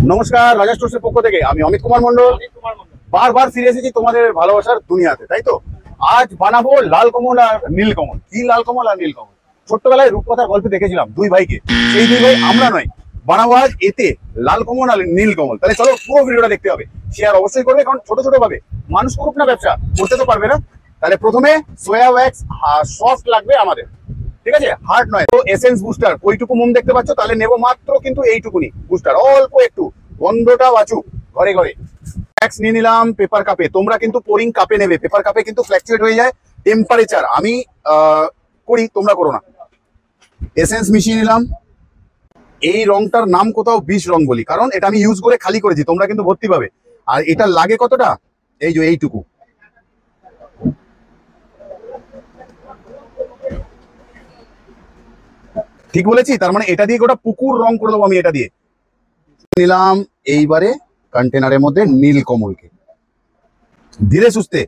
নমস্কার, রাজা স্টোর্সের পক্ষ থেকে আমি অমিত কুমার মন্ডল বারবার ফিরে এসেছি তোমাদের ভালোবাসার দুনিয়াতে, তাই তো। আজ বানাবো লাল কমল আর নীল কমল। কি লাল কমল আর নীল কমল? ছোট্টবেলায় রূপকথার গল্পে দেখেছিলাম দুই ভাইকে, সেই দুই ভাই আমরা নয়, বানাবো আজ এতে লাল কমল আর নীল কমল। তাহলে চলো পুরো ভিডিওটা দেখতে হবে, শেয়ার অবশ্যই করবে, কারণ ছোট ছোট ভাবে মানুষ করুক না ব্যবসা, করতে তো পারবে না। তাহলে প্রথমে সোয়া ওয়্যাক্স সফট লাগবে আমাদের, ঠিক আছে, হার্ড নয়। তো এসেন্স বুস্টার ওইটুকু মোম দেখতে পাচ্ছ, তাহলে নেবো মাত্র কিন্তু এইটুকুনি বুস্টার, অল্প একটু, গন্ধটা বাঁচুক ঘরে ঘরে। ওয়্যাক্স নিয়ে নিলাম পেপার কাপে, তোমরা কিন্তু পোরিং কাপে নেবে, পেপার কাপে কিন্তু ফ্ল্যাকচুয়েট হয়ে যায় টেম্পারেচার, আমি করি, তোমরা করো না। এসেন্স মিশিয়ে নিলাম। এই রংটার নাম কোথাও বিষ রং বলি, কারণ এটা আমি ইউজ করে খালি করেছি, তোমরা কিন্তু ভর্তি পাবে। আর এটা লাগে কতটা, এই যে এইটুকু, ঠিক বলেছি? তার মানে এটা দিয়ে গোটা পুকুর রং করে দেবো আমি এটা দিয়ে। নিলাম এইবারে কন্টেনারের মধ্যে নীল কমলকে, ধীরে সুস্থে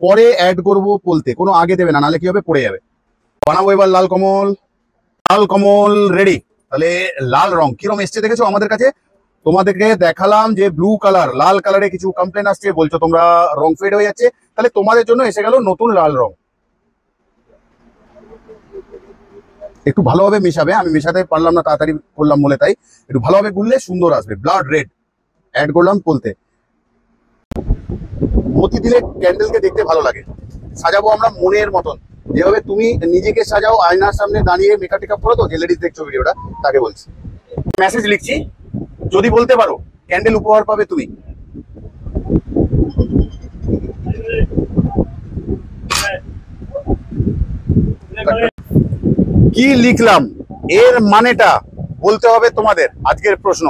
পরে অ্যাড করব বলতে, কোনো আগে দেবে না, নাহলে কি হবে, পড়ে যাবে। বানাবো এবার লাল কমল। লাল কমল রেডি। তাহলে লাল রং কিরম এসছে দেখেছো আমাদের কাছে? তোমাদেরকে দেখালাম যে ব্লু কালার, লাল কালারে কিছু কমপ্লেন আসছে, বলছো তোমরা রং ফেড হয়ে যাচ্ছে, তাহলে তোমাদের জন্য এসে গেল নতুন লাল রং। একটু ভালোভাবে মেশাবে, আমি মেশাতে পারলাম না, তাড়াতাড়ি করলাম বলে, তাই একটু ভালোভাবে গুললে সুন্দর আসবে। ব্লাড রেড অ্যাড করলাম বলতে। মতি দিলে ক্যান্ডেলকে দেখতে ভালো লাগে, সাজাবো আমরা মনের মতন, যেভাবে তুমি নিজেকে সাজাও আয়নার সামনে দাঁড়িয়ে মেকআপ টেকআপ করো, তো যে লেডিস দেখছো ভিডিওটা তাকে বলছি। মেসেজ লিখছি, যদি বলতে পারো ক্যান্ডেল উপহার পাবে তুমি। কি লিখলাম এর মানেটা বলতে হবে তোমাদের, আজকের প্রশ্ন।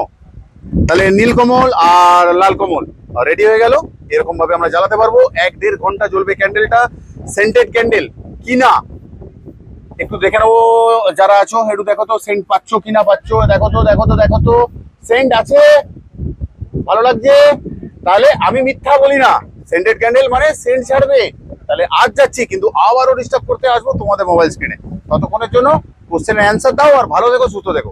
তাহলে নীলকমল আর লাল কমল রেডি হয়ে গেল। এরকম ভাবে আমরা জ্বালাতে পারবো, 1-1.5 ঘন্টা জ্বলবে ক্যান্ডেলটা। সেন্টেড ক্যান্ডেল কিনা একটু দেখে নেবো, যারা আছো একটু দেখো তো সেন্ট পাচ্ছ কিনা, পাচ্ছ, দেখো তো দেখো তো দেখো তো, সেন্ট আছে, ভালো লাগছে। তাহলে আমি মিথ্যা বলি না, সেন্টেড ক্যান্ডেল মানে সেন্ট ছাড়বে। তাহলে আজ যাচ্ছি, কিন্তু আবারও ডিস্টার্ব করতে আসবো তোমাদের মোবাইল স্ক্রিনে। ততক্ষণের জন্য কোশ্চেনের অ্যান্সার দাও আর ভালো দেখো, সুস্থ দেখো।